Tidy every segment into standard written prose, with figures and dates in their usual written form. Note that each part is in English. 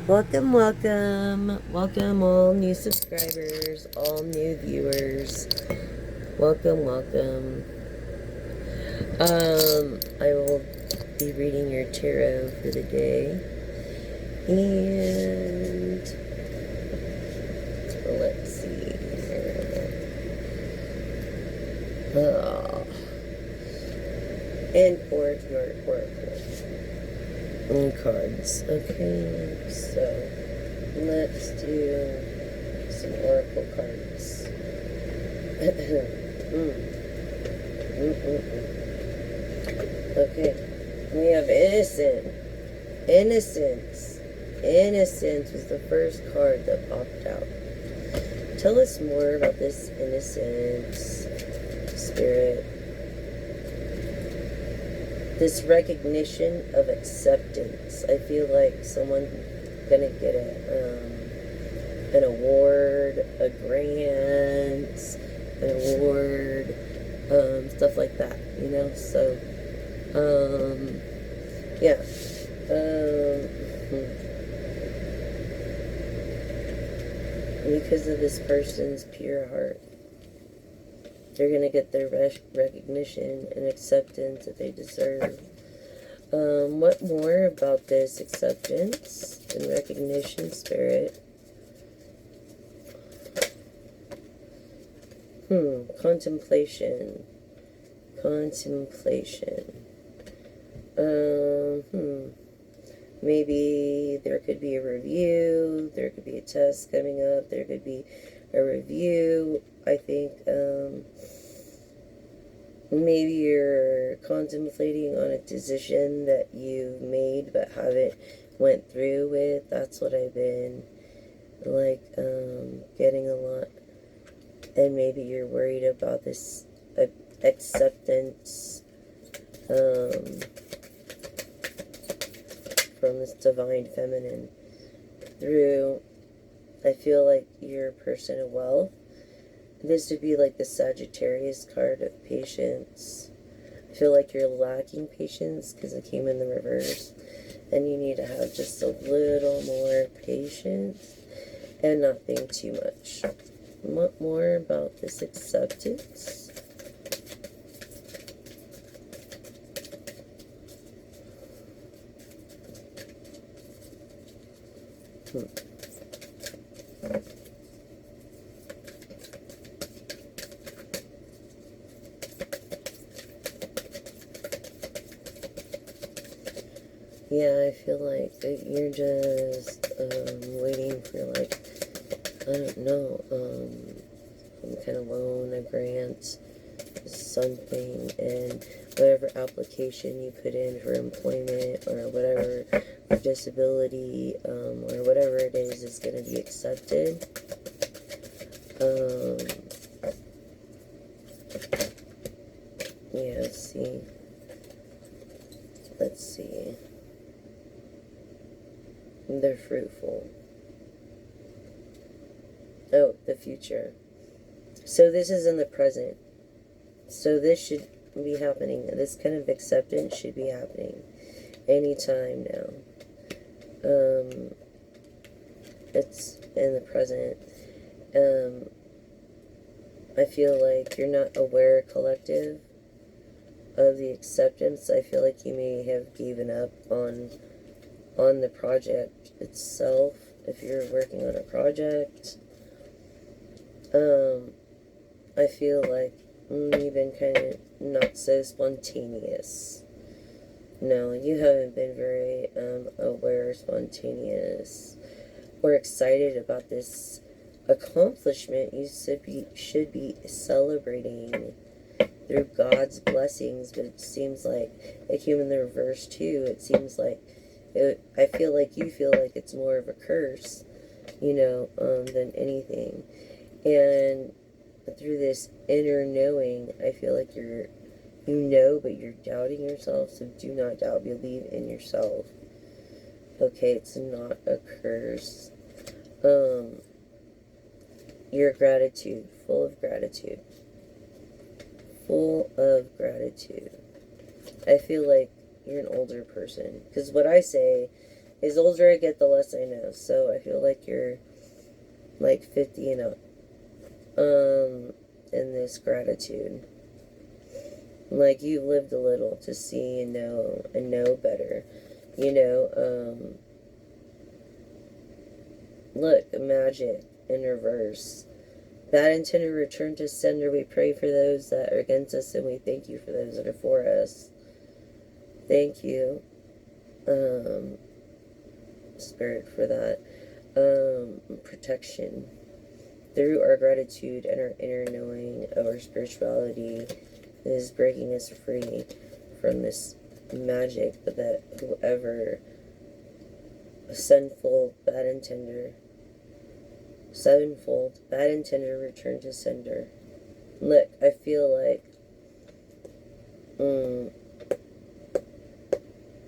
Welcome, welcome, welcome, all new subscribers, all new viewers. Welcome, welcome. I will be reading your tarot for the day, and let's see here. And oracle and cards. Okay, so let's do some oracle cards. Okay, we have innocent. Innocence. Innocence was the first card that popped out. Tell us more about this innocence, spirit. This recognition of acceptance. I feel like someone's gonna get an award, a grant, an award, stuff like that, you know? So, yeah. Because of this person's pure heart, they're going to get their recognition and acceptance that they deserve. What more about this acceptance and recognition, spirit? Contemplation. Contemplation. Maybe there could be a review, there could be a test coming up, there could be a review. I think maybe you're contemplating on a decision that you made but haven't went through with. That's what I've been like getting a lot. And maybe you're worried about this acceptance from this divine feminine through, I feel like you're a person of wealth. This would be like the Sagittarius card of patience. I feel like you're lacking patience because it came in the reverse, and you need to have just a little more patience and not think too much. What more about this acceptance? Yeah, I feel like that you're just waiting for, like, I don't know, some kind of loan, a grant, something, and whatever application you put in for employment or whatever, for disability, or whatever it is going to be accepted. Yeah, let's see. They're fruitful. Oh, the future. So this is in the present. So this should be happening. This kind of acceptance should be happening anytime now. It's in the present. I feel like you're not aware, collective, of the acceptance. I feel like you may have given up on the project itself, if you're working on a project. I feel like you've been kind of not so spontaneous. No, you haven't been very aware, spontaneous, or excited about this accomplishment. You should be celebrating through God's blessings, but it seems like in the reverse too. It seems like I feel like you feel like it's more of a curse, than anything. And through this inner knowing, I feel like but you're doubting yourself. So do not doubt. Believe in yourself. Okay, it's not a curse. Your gratitude, full of gratitude. Full of gratitude. I feel like you're an older person. Because what I say as older I get, the less I know. So I feel like you're like 50 and up. In this gratitude. Like you've lived a little to see and know better. You know, look, magic in reverse. Bad intended return to sender. We pray for those that are against us, and we thank you for those that are for us. Thank you, Spirit, for that. Protection. Through our gratitude and our inner knowing of our spirituality is breaking us free from this magic, but that whoever sevenfold bad intender return to sender. Look, I feel like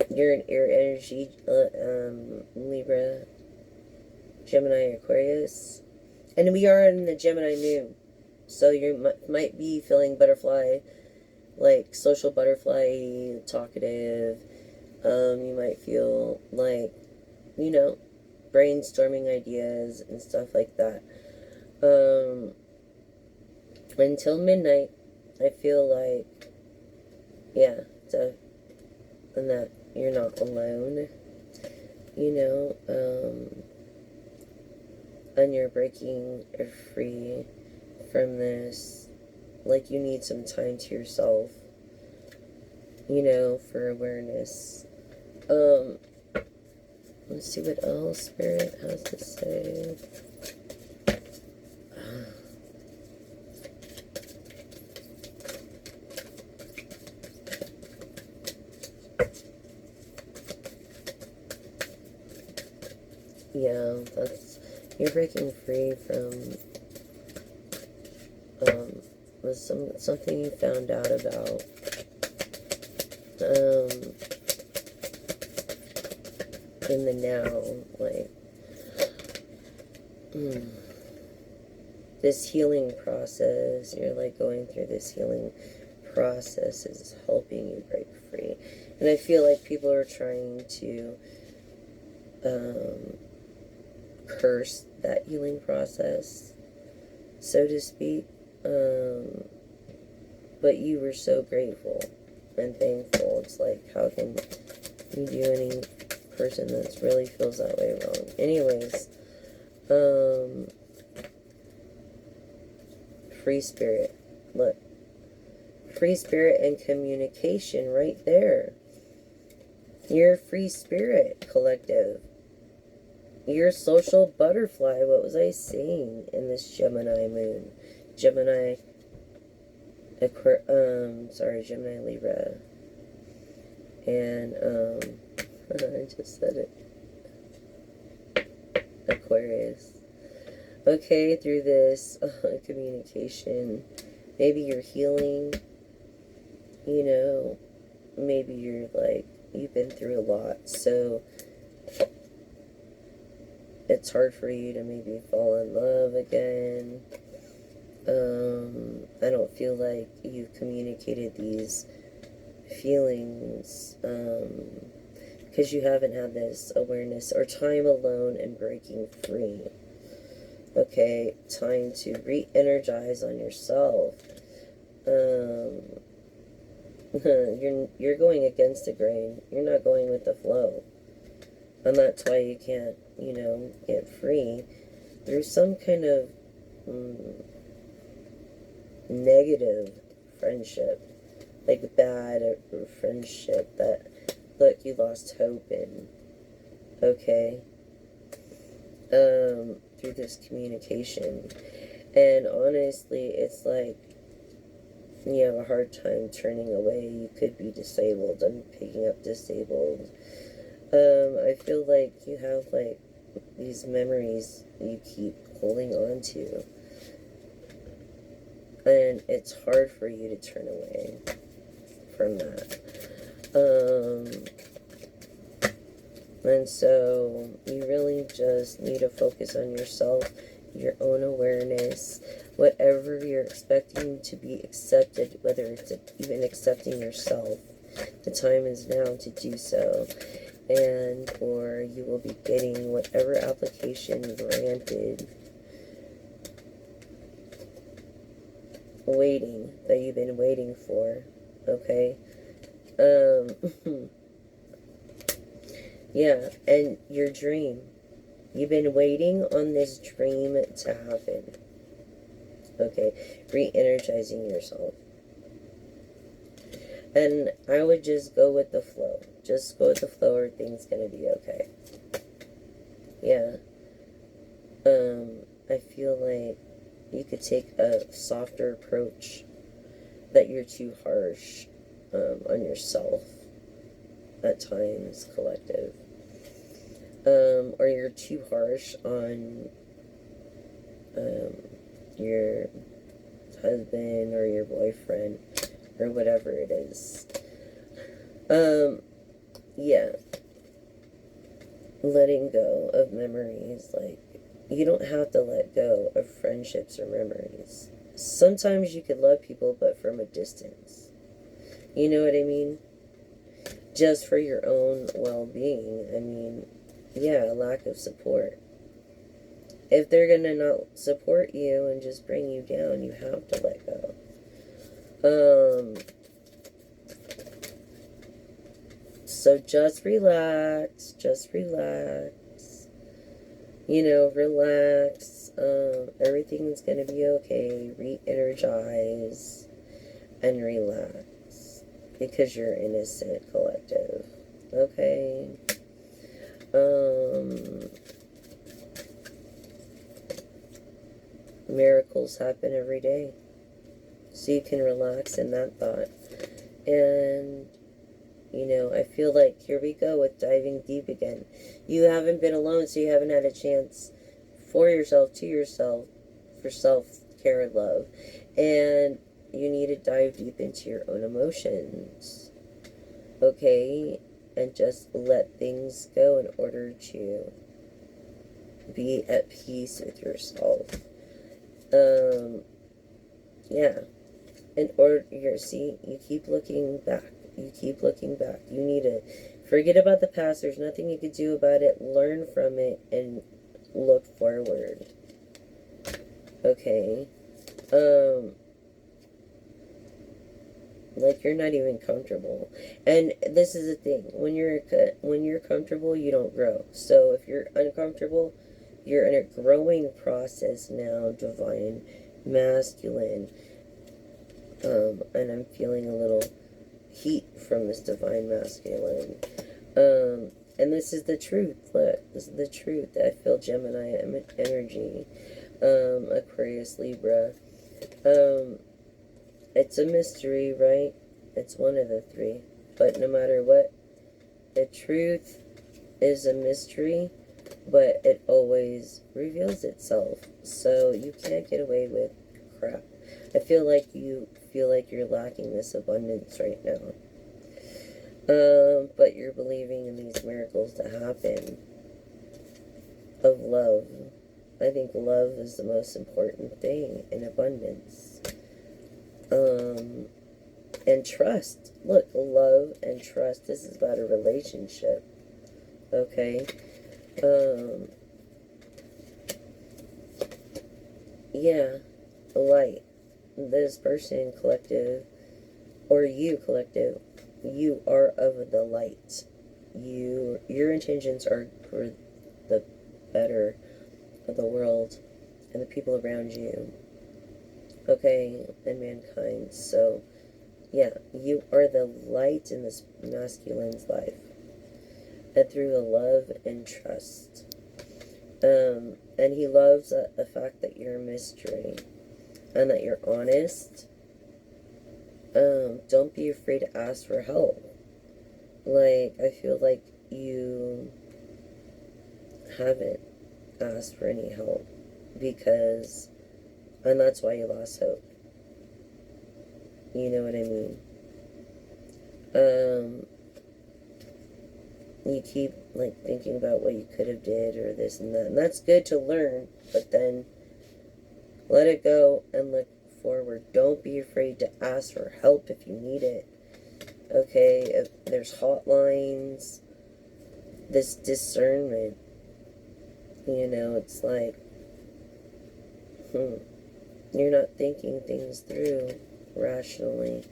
you're an air energy, Libra, Gemini, Aquarius, and we are in the Gemini moon, so you might be feeling butterfly, like social butterfly, talkative. You might feel like, you know, brainstorming ideas and stuff like that. Until midnight, I feel like, yeah, and that you're not alone, you know, and you're breaking free from this. Like you need some time to yourself, you know, for awareness. Let's see what else Spirit has to say. Yeah, you're breaking free from something you found out about. In the now, like this healing process, you're like going through this healing process is helping you break free. And I feel like people are trying to curse that healing process, so to speak, but you were so grateful and thankful. It's like, how can you do any person that really feels that way wrong? Anyways, free spirit. Look, free spirit and communication right there. You're a free spirit collective. You're a social butterfly. What was I saying in this Gemini moon? Gemini, Gemini Libra. And, I just said it. Aquarius. Okay, through this communication, maybe you're healing, you know, maybe you're like, you've been through a lot, so it's hard for you to maybe fall in love again. I don't feel like you've communicated these feelings, because you haven't had this awareness or time alone and breaking free. Okay, time to re-energize on yourself. You're going against the grain. You're not going with the flow. And that's why you can't, you know, get free through some kind of negative friendship, like bad friendship that, look, you lost hope in. Okay? Through this communication. And honestly, it's like you have a hard time turning away. You could be disabled. I'm picking up disabled. I feel like you have like these memories you keep holding on to, and it's hard for you to turn away from that. And so you really just need to focus on yourself, your own awareness, whatever you're expecting to be accepted, whether it's even accepting yourself. The time is now to do so. and or you will be getting whatever application granted that you've been waiting for. Okay. Yeah, and your dream, you've been waiting on this dream to happen. Okay, re-energizing yourself. And I would just go with the flow. Just go with the flow, or everything's gonna be okay. Yeah. I feel like you could take a softer approach, that you're too harsh on yourself at times, collective. Or you're too harsh on your husband or your boyfriend or whatever it is. Yeah. Letting go of memories, like, you don't have to let go of friendships or memories. Sometimes you could love people, but from a distance. You know what I mean? Just for your own well-being. I mean, yeah, lack of support. If they're gonna not support you and just bring you down, you have to let go. So just relax. Just relax. You know, relax. Everything's gonna be okay. Re-energize and relax, because you're innocent, collective. Okay. Miracles happen every day, so you can relax in that thought. And you know, I feel like, here we go with diving deep again. You haven't been alone, so you haven't had a chance for yourself, to yourself, for self-care and love. And you need to dive deep into your own emotions. Okay? And just let things go in order to be at peace with yourself. Yeah. In order, you keep looking back. You keep looking back. You need to forget about the past. There's nothing you can do about it. Learn from it and look forward. Okay. Like, you're not even comfortable. And this is the thing. When you're comfortable, you don't grow. So if you're uncomfortable, you're in a growing process now, divine masculine. And I'm feeling a little heat from this divine masculine. And this is the truth. Look, this is the truth. I feel Gemini energy. Aquarius, Libra. It's a mystery, right? It's one of the three. But no matter what, the truth is a mystery, but it always reveals itself. So you can't get away with crap. I feel like you're lacking this abundance right now. But you're believing in these miracles to happen of love. I think love is the most important thing in abundance. And trust. Look, love and trust. This is about a relationship. Okay? Yeah. Light. This person, collective, or you, collective, you are of the light. Your intentions are for the better of the world and the people around you. Okay, and mankind. So, yeah, you are the light in this masculine's life. And through the love and trust. And he loves the fact that you're a mystery. And that you're honest. Don't be afraid to ask for help. Like, I feel like you haven't asked for any help. And that's why you lost hope. You know what I mean? You keep, like, thinking about what you could have did or this and that. And that's good to learn, but then let it go and look forward. Don't be afraid to ask for help if you need it. Okay? If there's hotlines. this discernment. You know, it's like, you're not thinking things through rationally.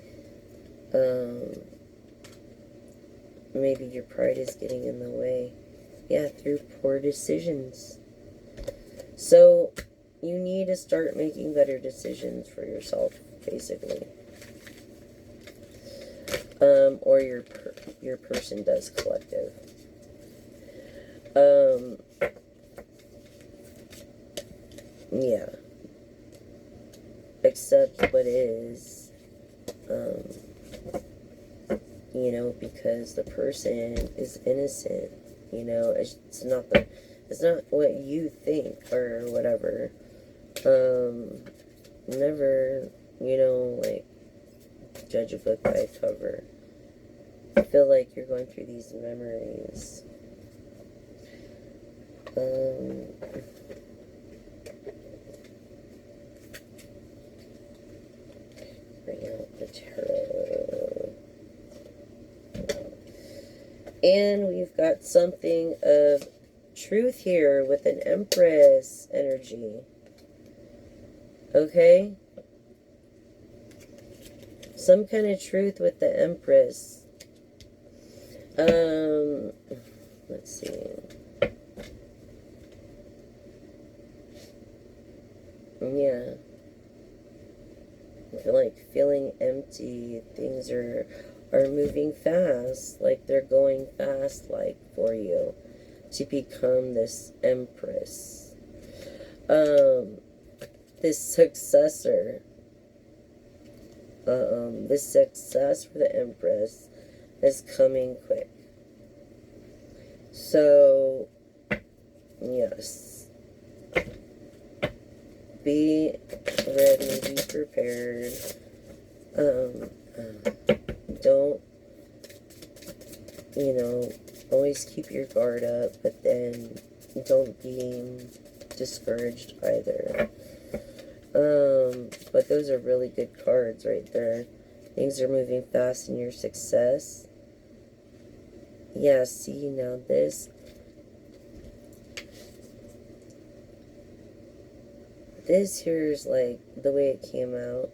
Maybe your pride is getting in the way. Yeah, through poor decisions. So, you need to start making better decisions for yourself, basically. Or your person does, collective. Yeah. Accept what is, you know, because the person is innocent. You know, it's not what you think or whatever. Never, you know, like, judge a book by a cover. I feel like you're going through these memories. Bring out the tarot. And we've got something of truth here with an Empress energy. Okay? Some kind of truth with the Empress. Let's see. Yeah. I feel like feeling empty. Things are moving fast. Like they're going fast, like, for you to become this Empress. This successor. This success for the Empress is coming quick. So, yes. Be ready, be prepared. Don't, you know, always keep your guard up, but then don't be discouraged either. But those are really good cards right there. Things are moving fast in your success. Yeah, see, now this here is like, the way it came out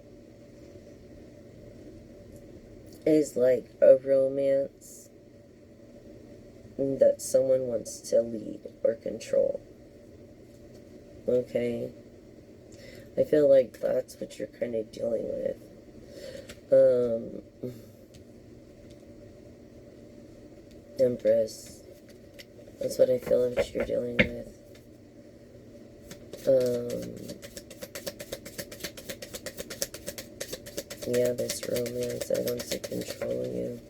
is like a romance that someone wants to lead or control. Okay? I feel like that's what you're kind of dealing with. Empress. That's what I feel like you're dealing with. Yeah, this romance that wants to control you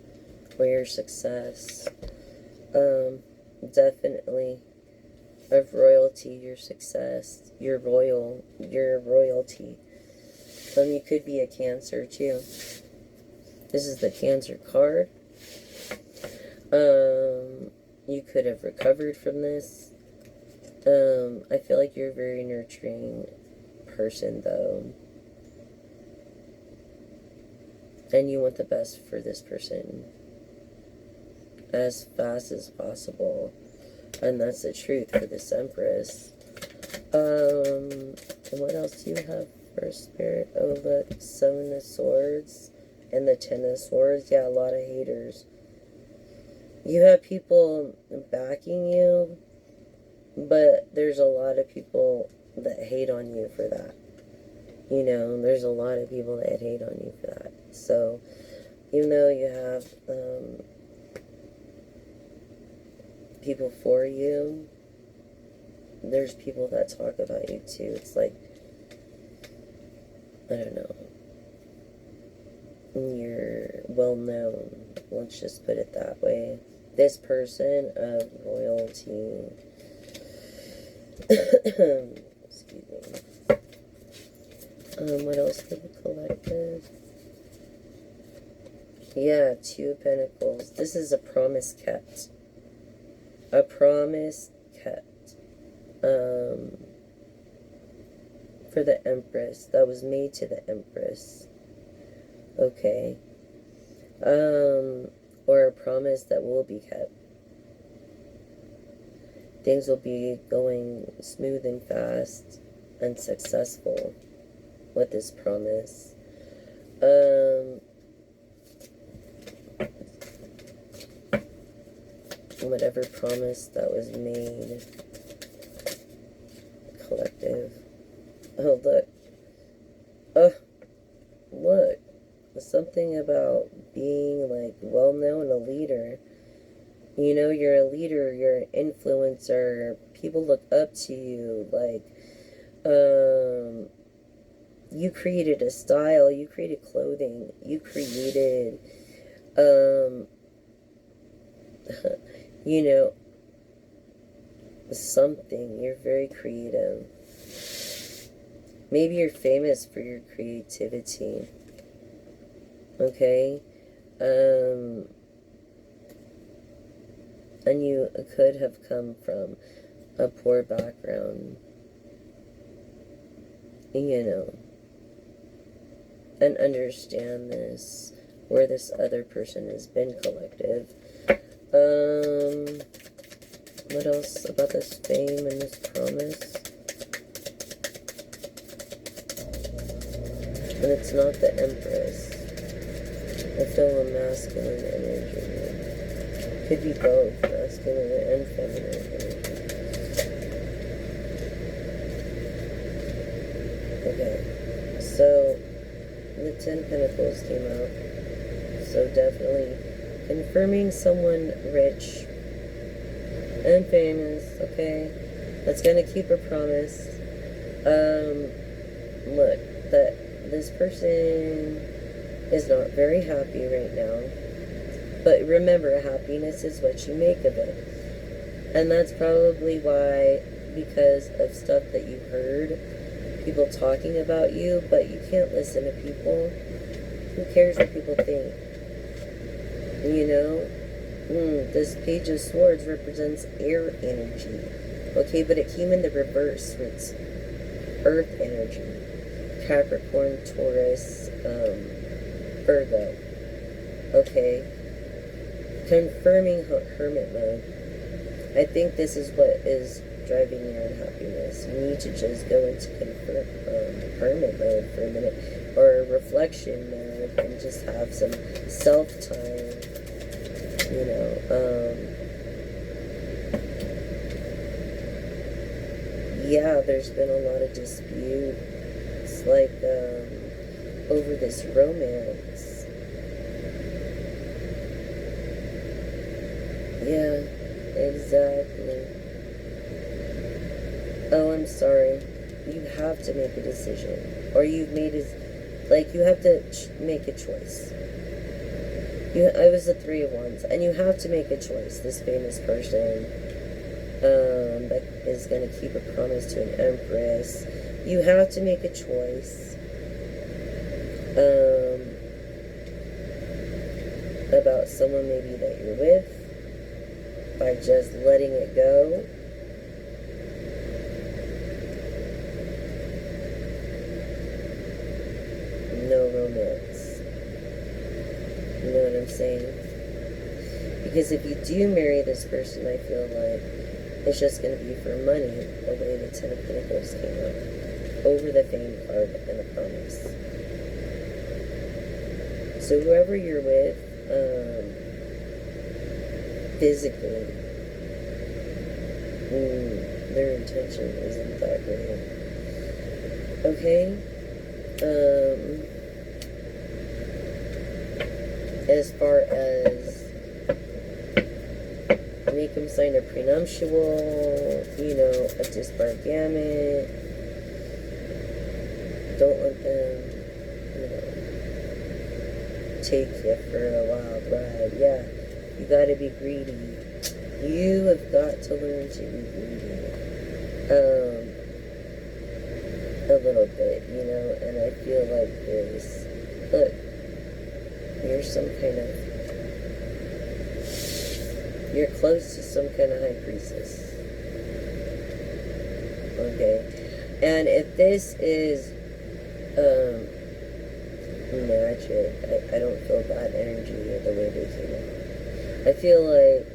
for your success. Definitely of royalty, your success, your royalty. You could be a Cancer too. This is the Cancer card. You could have recovered from this. I feel like you're a very nurturing person, though. And you want the best for this person as fast as possible. And that's the truth for this Empress. And what else do you have for Spirit? Oh, look, 7 of Swords and the 10 of Swords. Yeah, a lot of haters. You have people backing you, but there's a lot of people that hate on you for that. You know, there's a lot of people that hate on you for that. So, even though you have people for you, there's people that talk about you too. It's like, I don't know, you're well known. Let's just put it that way. This person of royalty. Excuse me. What else for the collective? Yeah, 2 of Pentacles. This is a promise kept. A promise kept. For the Empress. That was made to the Empress. Okay. Or a promise that will be kept. things will be going smooth and fast and successful with this promise. Whatever promise that was made, collective. Oh, look. Oh, look. Something about being, like, well-known, a leader. You know, you're a leader, you're an influencer. People look up to you. Like, you created a style, you created clothing, you created, you know, something. You're very creative. Maybe you're famous for your creativity. Okay? And you could have come from a poor background. You know. And understand this, where this other person has been, collective. What else about this fame and this promise? And it's not the Empress. I feel a masculine energy. Could be both, masculine and feminine energy. Okay, so the 10 Pentacles came out. So definitely confirming someone rich and famous, okay? That's gonna keep a promise. Look, that this person is not very happy right now. But remember, happiness is what you make of it. And that's probably why, because of stuff that you heard, people talking about you, but you can't listen to people. Who cares what people think? You know? This Page of Swords represents air energy. Okay, but it came in the reverse. It's earth energy. Capricorn, Taurus, Virgo. Okay? Confirming hermit mode. I think this is what is driving your unhappiness. You need to just go into hermit mode for a minute, or reflection mode, and just have some self-time, you know. Yeah, there's been a lot of disputes, like, over this romance. Yeah, exactly. Oh, I'm sorry. You have to make a decision. Or you've made a... Like, you have to make a choice. I was the Three of Wands. And you have to make a choice. This famous person that is going to keep a promise to an Empress. You have to make a choice. About someone maybe that you're with. By just letting it go. No romance. You know what I'm saying? Because if you do marry this person, I feel like it's just going to be for money, the way the Ten of Pentacles came up. Over the Fame card and the promise. So whoever you're with, physically, their intention isn't that great. Okay? As far as make them sign a prenuptial, you know, a disbargamment, don't let them, you know, take you for a wild ride. Yeah, you gotta be greedy. You have got to learn to be greedy. A little bit, you know, and I feel like this. Look, you're some kind of... You're close to some kind of high priestess. Okay? And if this is magic, I don't feel bad energy the way they came out. I feel like,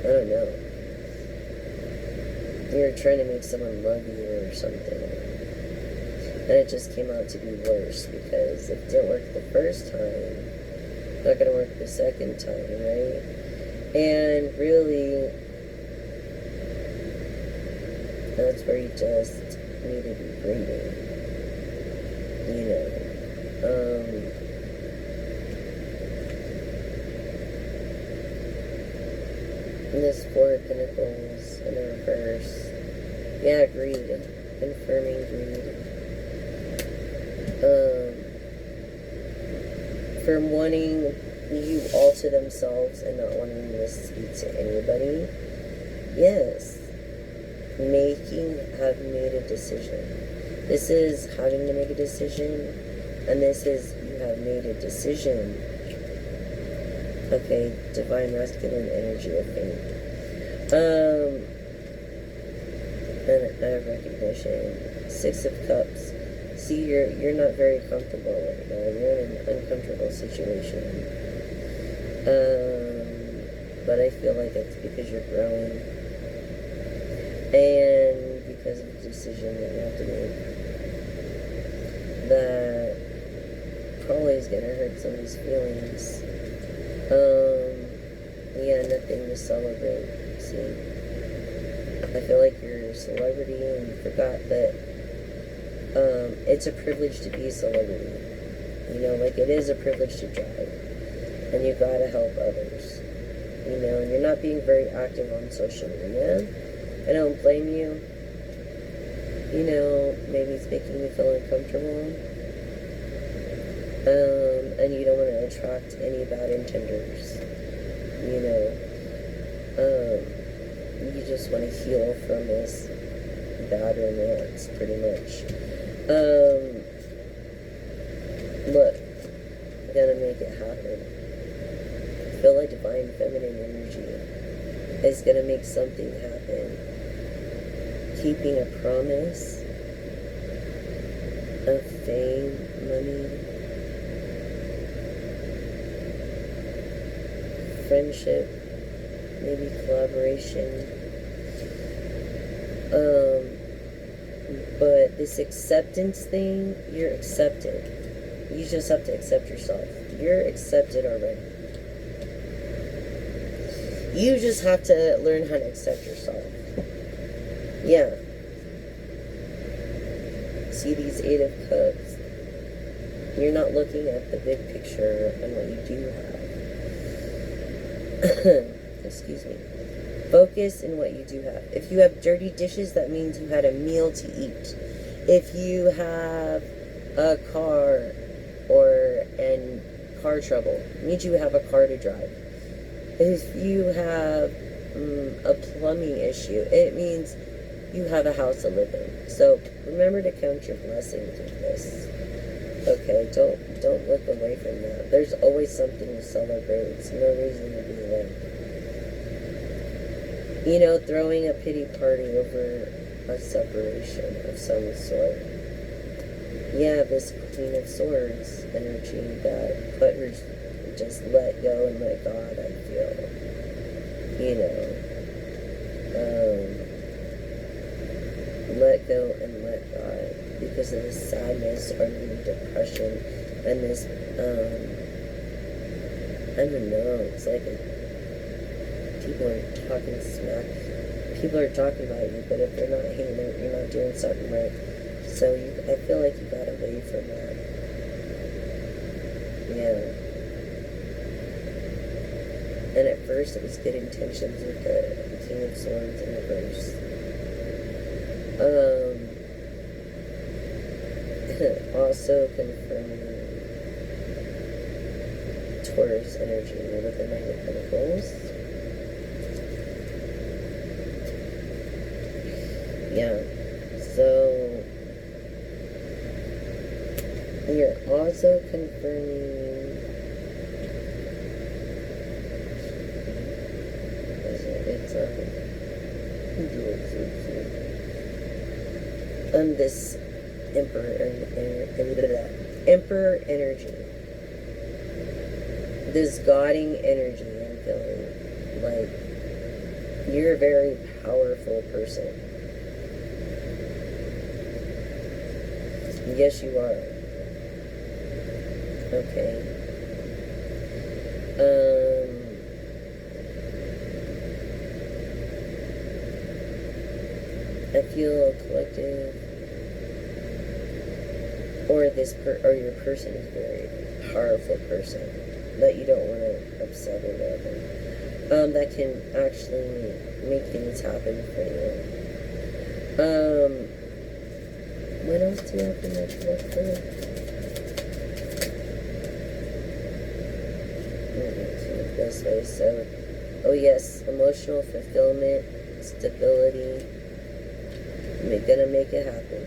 I don't know. You're trying to make someone love you or something. And it just came out to be worse because if it didn't work the first time, it's not going to work the second time, right? And really, that's where you just need to be breathing. You know. This Four of Pentacles in the reverse. Yeah, greed. Confirming greed. From wanting you all to themselves and not wanting to speak to anybody. Yes. Having made a decision. This is having to make a decision, and this is you have made a decision. Okay, divine masculine energy of fame. And I have recognition. Six of Cups. See, you're not very comfortable right now. You're in an uncomfortable situation. But I feel like it's because you're growing. And because of the decision that you have to make. That probably is going to hurt somebody's feelings. Yeah, nothing to celebrate. See? I feel like you're a celebrity and you forgot that it's a privilege to be a celebrity. You know, like it is a privilege to drive. And you gotta help others. You know, and you're not being very active on social media. I don't blame you. You know, maybe it's making you feel uncomfortable. And you don't want to attract any bad intenders. You know, you just want to heal from this bad romance, pretty much. Look, I'm gonna make it happen. I feel like divine feminine energy is gonna make something happen. Keeping a promise of fame, money, friendship, maybe collaboration. But this acceptance thing, you're accepted. You just have to accept yourself. You're accepted already. You just have to learn how to accept yourself. Yeah. See these Eight of Cups? You're not looking at the big picture and what you do have. Excuse me. Focus in what you do have. If you have dirty dishes, that means you had a meal to eat. If you have a car and car trouble, it means you have a car to drive. If you have a plumbing issue, it means you have a house to live in. So remember to count your blessings with this. Okay, don't look away from that. There's always something to celebrate. It's no reason to be there. You know, throwing a pity party over a separation of some sort. Yeah, this Queen of Swords energy that put her, just let go and let God, I feel. You know. Let go and let God. Because of this sadness or maybe depression and this, I don't know, it's like people are talking smack. People are talking about you, but if they're not hating, you're not doing something right. So I feel like you got away from that. Yeah. And at first it was good intentions with the King of Swords in reverse. Also confirming Taurus energy with the Knight of Pentacles. Yeah, so you're also confirming this Emperor energy, this godding energy. I'm feeling like You're a very powerful person. Yes, you are. Okay. I feel a collective, or your person is a very powerful person that you don't want to upset or whatever. That can actually make things happen for you. What else do you have to look for? This way. So, oh yes, emotional fulfillment, stability. We're gonna make it happen.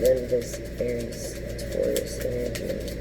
Then this Aries, Taurus energy.